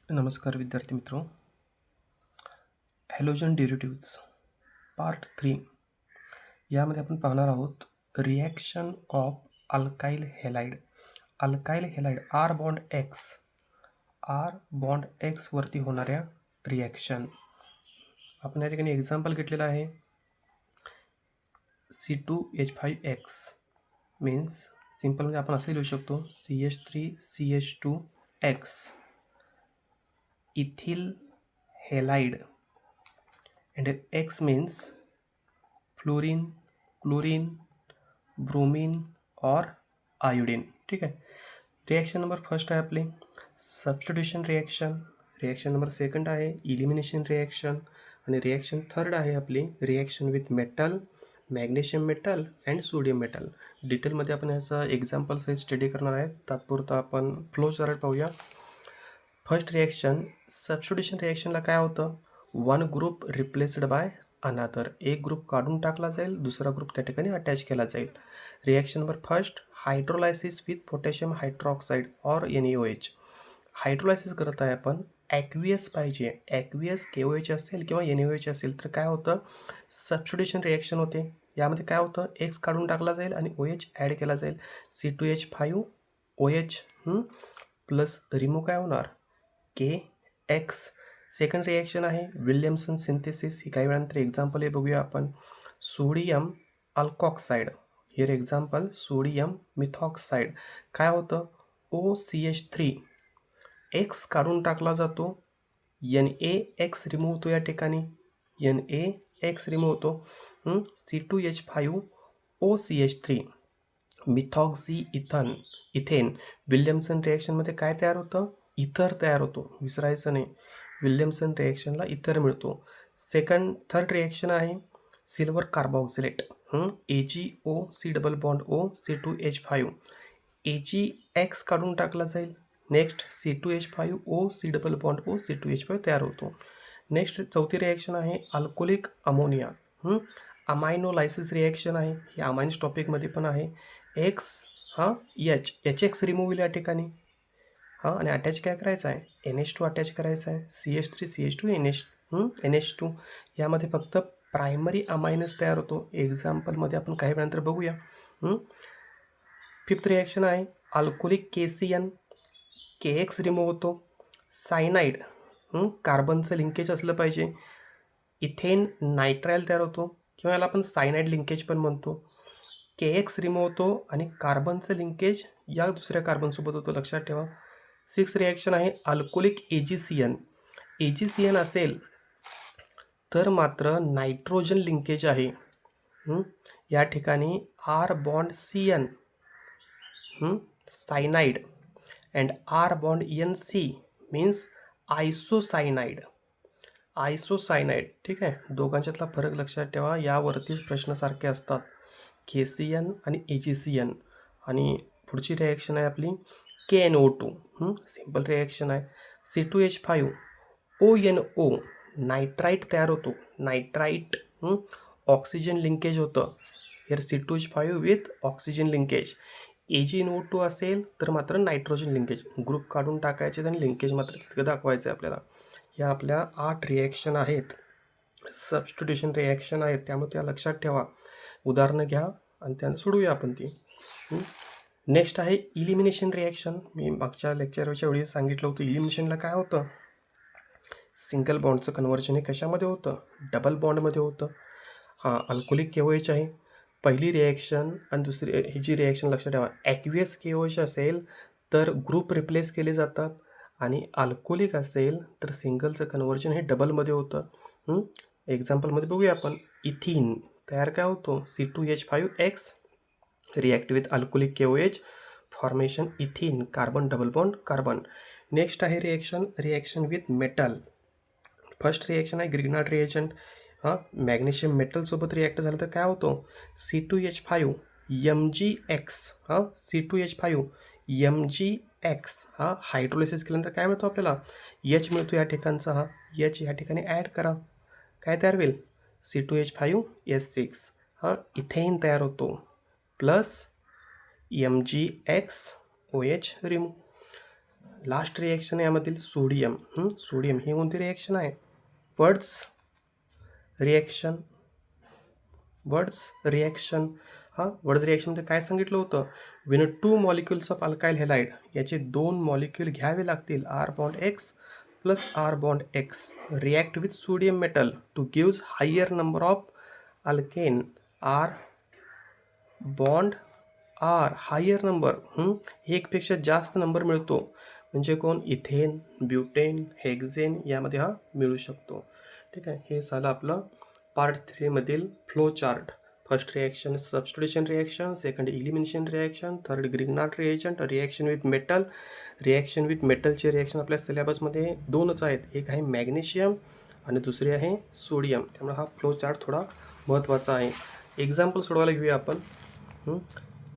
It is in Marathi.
नमस्कार विद्यार्थी मित्रों. हॅलोजन डेरिव्हेटिव्ह्ज पार्ट 3 यामध्ये आपण पाहणार आहोत reaction of alkyl halide. Alkyl halide R bond X वरती होणाऱ्या रिॲक्शन. आपण या ठिकाणी एक्झाम्पल घेतलेलं आहे C2H5X मीन्स सिम्पलमध्ये आपण असं लिहू शकतो CH3CH2X ethyl halide and X means fluorine, chlorine, bromine और आयोडीन. ठीक आहे. रिॲक्शन नंबर फर्स्ट आहे आपली substitution reaction. Reaction number second आहे इलिमिनेशन रिॲक्शन आणि रिॲक्शन थर्ड आहे आपली reaction with metal, magnesium metal and sodium metal. डिटेलमध्ये आपण याचा एक्झाम्पल सहित स्टडी करणार आहे. तात्पुरता आपण फ्लो चार्ट पाहूया. फर्स्ट रिॲक्शन सबस्टिट्यूशन रिॲक्शनला काय होतं, one group replaced by another. एक ग्रुप काढून टाकला जाईल, दुसरा ग्रुप त्या ठिकाणी अटॅच केला जाईल. Reaction number first hydrolysis with potassium hydroxide और NaOH. हायड्रोलायसिस करत आहे आपण, ॲक्वियस पाहिजे. ॲक्वियस KOH असेल किंवा NaOH असेल तर काय होतं, सबस्टिट्यूशन रिॲक्शन होते. यामध्ये काय होतं, X काढून टाकला जाईल आणि OH ॲड केला जाईल. C2H5OH प्लस रिमूव्ह काय होणार KX. सेकंड रिॲक्शन आहे विल्यमसन सिंथेसिस. ही काही वेळानंतर एक्झाम्पल हे बघूया आपण. Sodium alkoxide, here example sodium methoxide. काय होतं, OCH3 X काढून टाकला जातो, NaX रिमूव्ह होतो. या ठिकाणी NaX रिमूव्ह होतो. C2H5OCH3 methoxy ethane. विल्यमसन रिॲक्शनमध्ये काय तयार होतं, इथर तयार होतो. विसरायचं नाही, विल्यमसन रिॲक्शनला इथर मिळतो. थर्ड रिॲक्शन आहे silver carboxylate. AgOC double bond O C2H5 AgX काढून टाकला जाईल. Next C2H5OC double bond O C2H5 तयार होतो. नेक्स्ट चौथी रिॲक्शन आहे अल्कोलिक अमोनिया. अमायनोलायसिस रिॲक्शन आहे. हे अमायन्स टॉपिकमध्ये पण आहे. X HX रिमूव्ह या ठिकाणी आणि अटॅच काय करायचं आहे, NH2 अटॅच करायचं आहे. CH3CH2 NH2. यामध्ये फक्त प्रायमरी अमायनस तयार होतो. एक्झाम्पलमध्ये आपण काही वेळानंतर बघूया. फिफ्थ रिॲक्शन आहे अल्कोलिक KCN KX रिमूव्ह होतो. सायनाईड, कार्बनचं लिंकेज असलं पाहिजे. इथेन नायट्रायल तयार होतो किंवा याला आपण सायनाईड लिंकेज पण म्हणतो. KX रिमूव्ह होतो आणि कार्बनचं लिंकेज या दुसऱ्या कार्बनसोबत होतं, लक्षात ठेवा. सिक्स रिॲक्शन आहे अल्कोलिक AgCN. AgCN असेल तर मात्र नायट्रोजन लिंकेज आहे. या ठिकाणी R bond CN cyanide and R bond NC means isocyanide. ठीक आहे. दोघांच्यातला फरक लक्षात ठेवा. यावरतीच प्रश्न सारखे असतात, KCN आणि AgCN. आणि पुढची रिॲक्शन आहे आपली KNO2. सिंपल रिॲक्शन आहे. C2H5ONO नायट्राईट तयार होतो. नायट्राईट ऑक्सिजन लिंकेज होतं. हेर C2H5 with oxygen linkage. AgNO2 असेल तर मात्र नायट्रोजन लिंकेज. ग्रुप काढून टाकायचे आणि लिंकेज मात्र तितकं दाखवायचं आहे आपल्याला. या आपल्या 8 रिॲक्शन आहेत, सबस्टिट्यूशन रिॲक्शन आहेत, त्यामुळे त्या लक्षात ठेवा. उदाहरणं घ्या आणि त्यांना सोडूया आपण ती. नेक्स्ट आहे इलिमिनेशन रिॲक्शन. मी मागच्या लेक्चरच्या वेळी सांगितलं होतं इलिमिनेशनला काय होतं, सिंगल बॉन्डचं कन्व्हर्जन हे कशामध्ये होतं, डबल बॉन्डमध्ये होतं. अल्कोलिक KOH आहे पहिली रिॲक्शन आणि दुसरी ही जी रिॲक्शन लक्षात ठेवा. ॲक्वियस KOH असेल तर ग्रुप रिप्लेस केले जातात आणि अल्कोलिक असेल तर सिंगलचं कन्व्हर्जन हे डबलमध्ये होतं. एक्झाम्पलमध्ये बघूया आपण. इथिन तयार काय होतो, C2H5X react with alcoholic KOH formation ethene, carbon double bond carbon. Next आहे reaction with metal. First reaction आहे ग्रिग्नार्ड रिएजंट. मॅग्नेशियम मेटलसोबत रिॲक्ट झालं तर काय होतो, C2H5 MgX. C2H5 MgX hydrolysis केल्यानंतर काय मिळतो आपल्याला, H मिळतो या ठिकाणचा. H या ठिकाणी ॲड करा, काय तयार होईल, C2H5S6. इथेन तयार होतो plus MgX OH remove. Last reaction आहे यामधील सोडियम. सोडियम ही कोणती रिॲक्शन आहे? Words reaction. वर्ड्स रिॲक्शनमध्ये काय सांगितलं होतं? When 2 molecules of alkyl halide याचे 2 मॉलिक्युल घ्यावे लागतील R bond X plus R bond X react with sodium metal to gives higher number of alkane R bond R higher number. एकपेक्षा जास्त नंबर मिळतो म्हणजे कोण? इथेन, ब्युटेन, हेक्झेन यामध्ये हा मिळू शकतो. ठीक आहे, हे झालं आपलं पार्ट 3 मधील flow chart. First reaction substitution reaction, second elimination reaction, third Grignard reagent, reaction with metal. Reaction with मेटलचे रिॲक्शन आपल्या सिलेबसमध्ये 2च आहेत, एक आहे मॅग्नेशियम आणि दुसरी आहे सोडियम. त्यामुळे हा फ्लो चार्ट थोडा महत्त्वाचा आहे. एक्झाम्पल सोडवायला घेऊया आपण.